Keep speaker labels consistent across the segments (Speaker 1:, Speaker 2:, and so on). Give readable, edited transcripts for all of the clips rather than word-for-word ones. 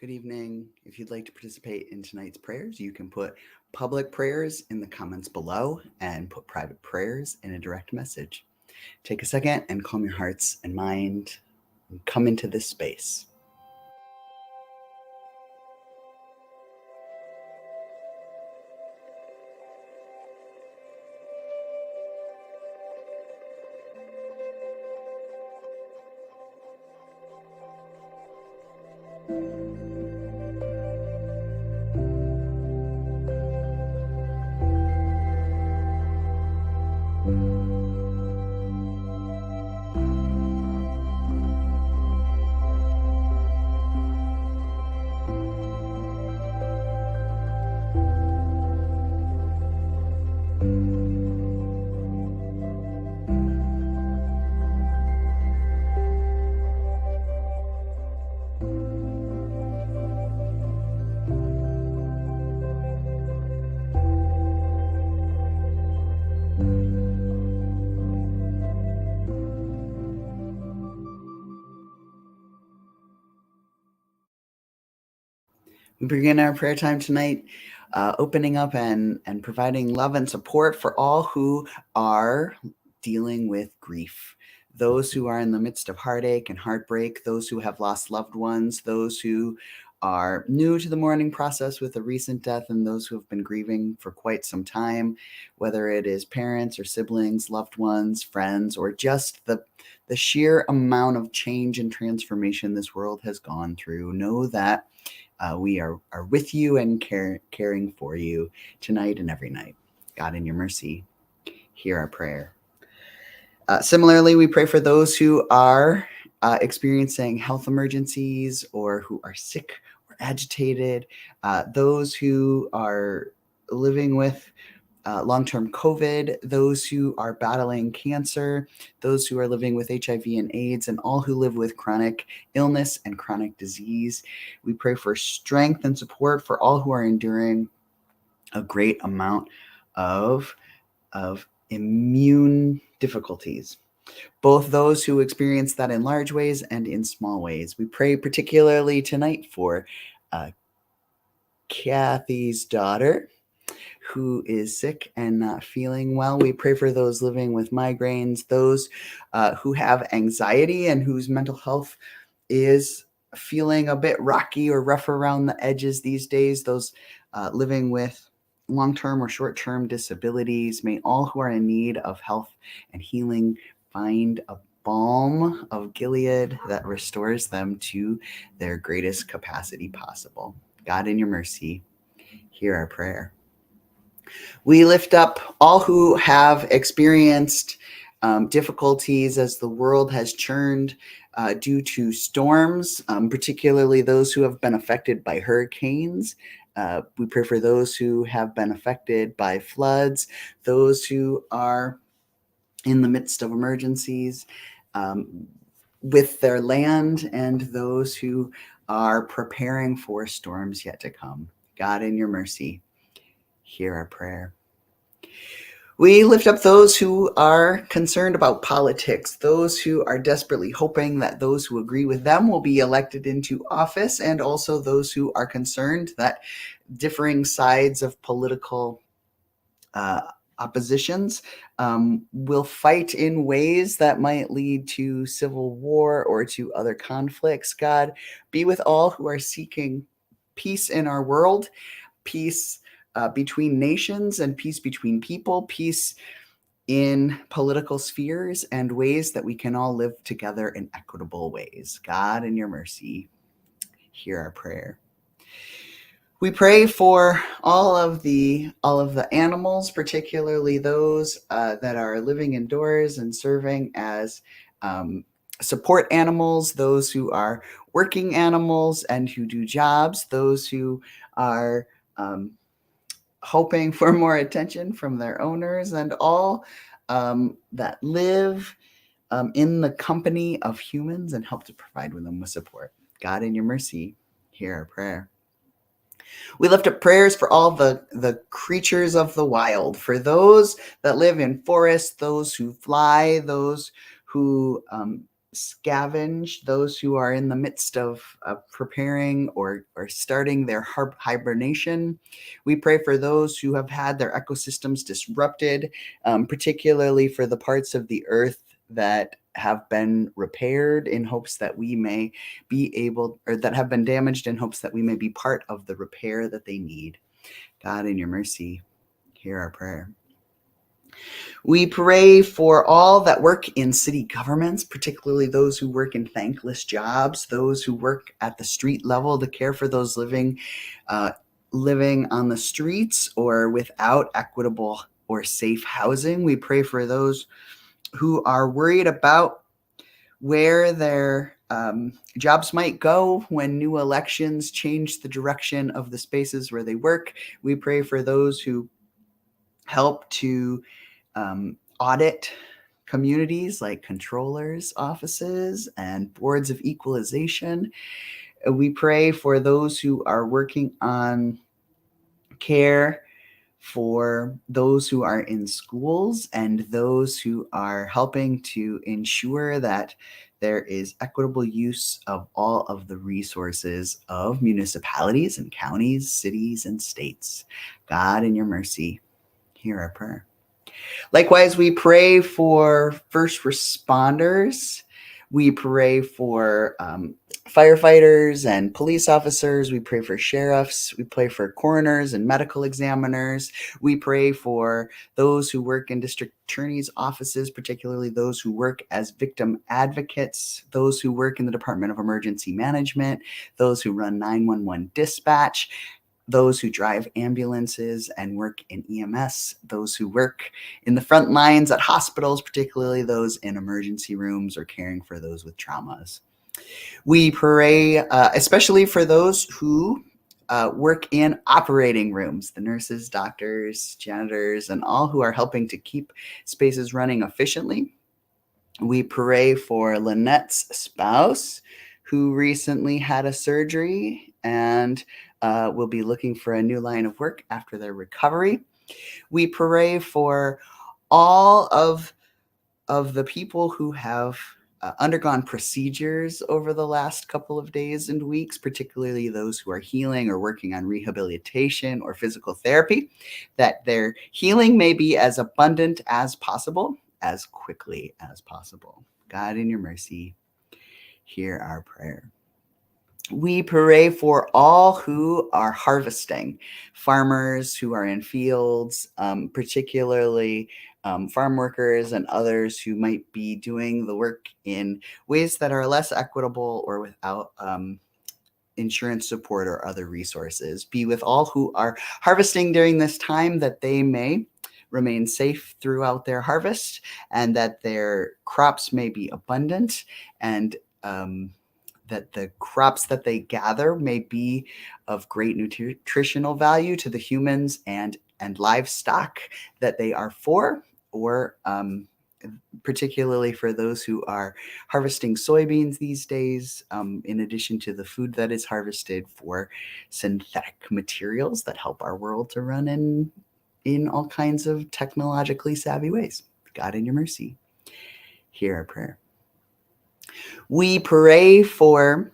Speaker 1: Good evening. If you'd like to participate in tonight's prayers, you can put public prayers in the comments below and put private prayers in a direct message. Take a second and calm your hearts and mind and come into this space. We begin our prayer time tonight, opening up and providing love and support for all who are dealing with grief. Those who are in the midst of heartache and heartbreak, those who have lost loved ones, those who are new to the mourning process with a recent death, and those who have been grieving for quite some time, whether it is parents or siblings, loved ones, friends, or just the sheer amount of change and transformation this world has gone through. Know that we are with you and caring for you tonight and every night. God, in your mercy, hear our prayer. Similarly, we pray for those who are experiencing health emergencies or who are sick or agitated, those who are living with long-term COVID, those who are battling cancer, those who are living with HIV and AIDS, and all who live with chronic illness and chronic disease. We pray for strength and support for all who are enduring a great amount of immune difficulties, both those who experience that in large ways and in small ways. We pray particularly tonight for Kathy's daughter, who is sick and not feeling well. We pray for those living with migraines, those who have anxiety and whose mental health is feeling a bit rocky or rough around the edges these days, those living with long-term or short-term disabilities. May all who are in need of health and healing find a balm of Gilead that restores them to their greatest capacity possible. God, in your mercy, hear our prayer. We lift up all who have experienced difficulties as the world has churned due to storms, particularly those who have been affected by hurricanes. We pray for those who have been affected by floods, those who are in the midst of emergencies with their land, and those who are preparing for storms yet to come. God, in your mercy, hear our prayer. We lift up those who are concerned about politics, those who are desperately hoping that those who agree with them will be elected into office, and also those who are concerned that differing sides of political oppositions will fight in ways that might lead to civil war or to other conflicts. God, be with all who are seeking peace in our world, peace between nations, and peace between people, peace in political spheres, and ways that we can all live together in equitable ways. God, in your mercy, hear our prayer. We pray for all of the animals, particularly those that are living indoors and serving as support animals, those who are working animals and who do jobs, those who are hoping for more attention from their owners, and all that live in the company of humans and help to provide them with support. God, in your mercy, hear our prayer. We lift up prayers for all the creatures of the wild, for those that live in forests, those who fly, those who scavenge those who are in the midst of preparing or starting their hibernation. We pray for those who have had their ecosystems disrupted, particularly for the parts of the earth that have been repaired in hopes that we may be able, or that have been damaged in hopes that we may be part of the repair that they need. God, in your mercy, hear our prayer. We pray for all that work in city governments, particularly those who work in thankless jobs, those who work at the street level to care for those living on the streets or without equitable or safe housing. We pray for those who are worried about where their jobs might go when new elections change the direction of the spaces where they work. We pray for those who help to audit communities like controllers' offices and boards of equalization. We pray for those who are working on care for those who are in schools and those who are helping to ensure that there is equitable use of all of the resources of municipalities and counties, cities, and states. God, in your mercy, hear our prayer. Likewise, we pray for first responders. We pray for firefighters and police officers. We pray for sheriffs. We pray for coroners and medical examiners. We pray for those who work in district attorneys' offices, particularly those who work as victim advocates, those who work in the Department of Emergency Management, those who run 911 dispatch, those who drive ambulances and work in EMS, those who work in the front lines at hospitals, particularly those in emergency rooms or caring for those with traumas. We pray especially for those who work in operating rooms, the nurses, doctors, janitors, and all who are helping to keep spaces running efficiently. We pray for Lynette's spouse, who recently had a surgery and will be looking for a new line of work after their recovery. We pray for all of the people who have undergone procedures over the last couple of days and weeks, particularly those who are healing or working on rehabilitation or physical therapy, that their healing may be as abundant as possible, as quickly as possible. God, in your mercy, hear our prayer. We pray for all who are harvesting, farmers who are in fields, particularly farm workers and others who might be doing the work in ways that are less equitable or without insurance support or other resources. Be with all who are harvesting during this time, that they may remain safe throughout their harvest and that their crops may be abundant, and that the crops that they gather may be of great nutritional value to the humans and livestock that they are for, or particularly for those who are harvesting soybeans these days, in addition to the food that is harvested, for synthetic materials that help our world to run in all kinds of technologically savvy ways. God, in your mercy, hear our prayer. We pray for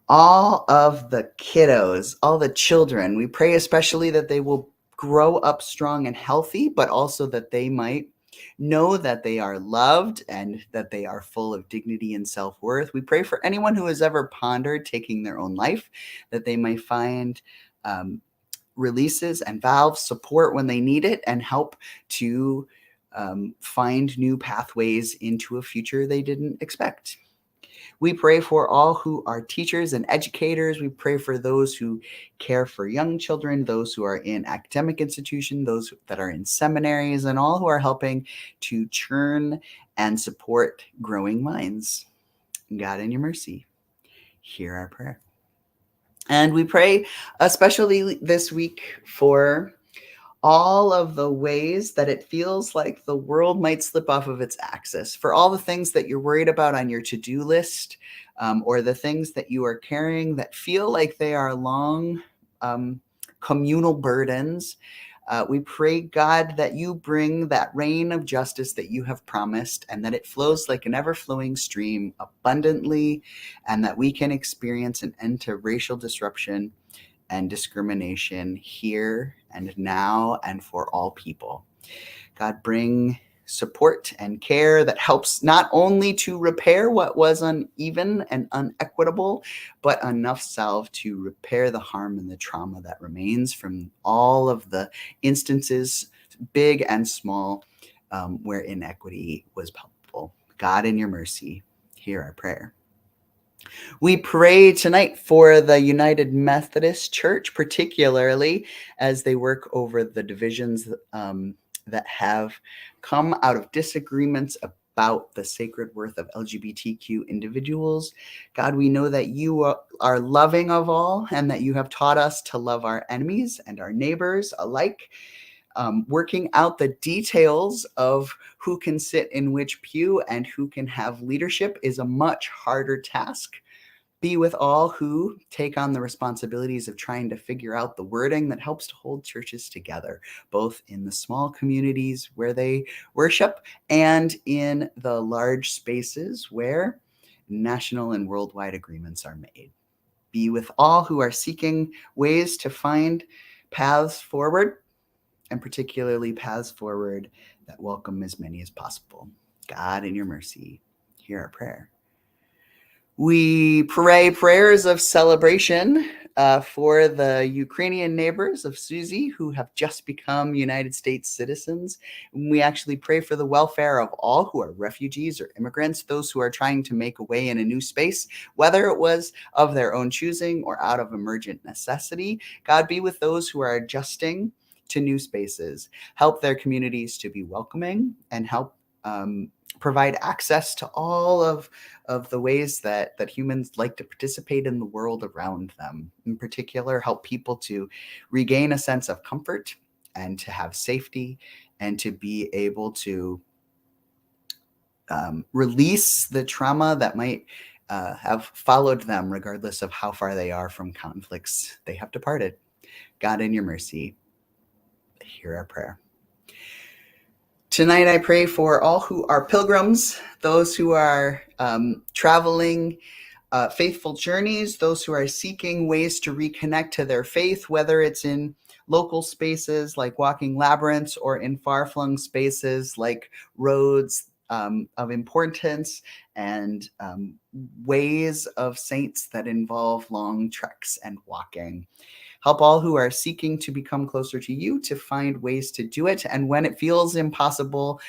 Speaker 1: all of the kiddos, all the children. We pray especially that they will grow up strong and healthy, but also that they might know that they are loved and that they are full of dignity and self-worth. We pray for anyone who has ever pondered taking their own life, that they may find releases and valves, support when they need it, and help to find new pathways into a future they didn't expect. We pray for all who are teachers and educators. We pray for those who care for young children, those who are in academic institutions, those that are in seminaries, and all who are helping to churn and support growing minds. God, in your mercy, hear our prayer. And we pray especially this week for all of the ways that it feels like the world might slip off of its axis, for all the things that you're worried about on your to-do list, or the things that you are carrying that feel like they are long communal burdens, We pray, God, that you bring that rain of justice that you have promised, and that it flows like an ever-flowing stream abundantly, and that we can experience an end to racial disruption and discrimination here and now and for all people. God, bring support and care that helps not only to repair what was uneven and unequitable, but enough salve to repair the harm and the trauma that remains from all of the instances, big and small, where inequity was palpable. God, in your mercy, hear our prayer. We pray tonight for the United Methodist Church, particularly as they work over the divisions that have come out of disagreements about the sacred worth of LGBTQ individuals. God, we know that you are loving of all, and that you have taught us to love our enemies and our neighbors alike. Working out the details of who can sit in which pew and who can have leadership is a much harder task. Be with all who take on the responsibilities of trying to figure out the wording that helps to hold churches together, both in the small communities where they worship and in the large spaces where national and worldwide agreements are made. Be with all who are seeking ways to find paths forward, and particularly paths forward that welcome as many as possible. God, in your mercy, hear our prayer. We pray prayers of celebration for the Ukrainian neighbors of Susie who have just become United States citizens. We actually pray for the welfare of all who are refugees or immigrants, those who are trying to make a way in a new space, whether it was of their own choosing or out of emergent necessity. God, be with those who are adjusting to new spaces, help their communities to be welcoming, and help provide access to all of the ways that humans like to participate in the world around them. In particular, help people to regain a sense of comfort and to have safety and to be able to release the trauma that might have followed them, regardless of how far they are from conflicts they have departed. God, in your mercy, hear our prayer. Tonight, I pray for all who are pilgrims, those who are traveling faithful journeys, those who are seeking ways to reconnect to their faith, whether it's in local spaces like walking labyrinths or in far-flung spaces like roads of importance and ways of saints that involve long treks and walking. Help all who are seeking to become closer to you to find ways to do it. And when it feels impossible,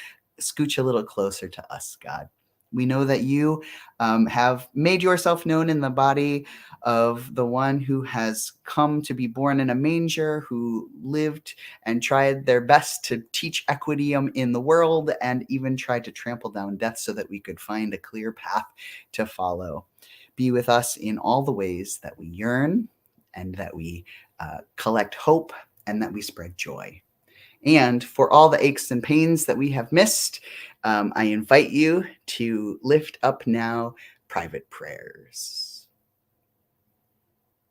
Speaker 1: scooch a little closer to us, God. We know that you have made yourself known in the body of the one who has come to be born in a manger, who lived and tried their best to teach equity in the world, and even tried to trample down death so that we could find a clear path to follow. Be with us in all the ways that we yearn, and that we collect hope, and that we spread joy. And for all the aches and pains that we have missed, I invite you to lift up now private prayers.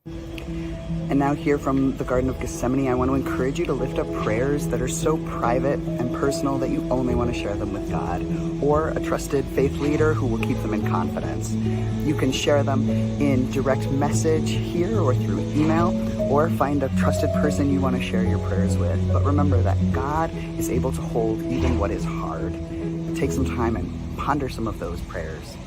Speaker 1: And now here from the Garden of Gethsemane, I want to encourage you to lift up prayers that are so private and personal that you only want to share them with God, or a trusted faith leader who will keep them in confidence. You can share them in direct message here or through email, or find a trusted person you want to share your prayers with. But remember that God is able to hold even what is hard. Take some time and ponder some of those prayers.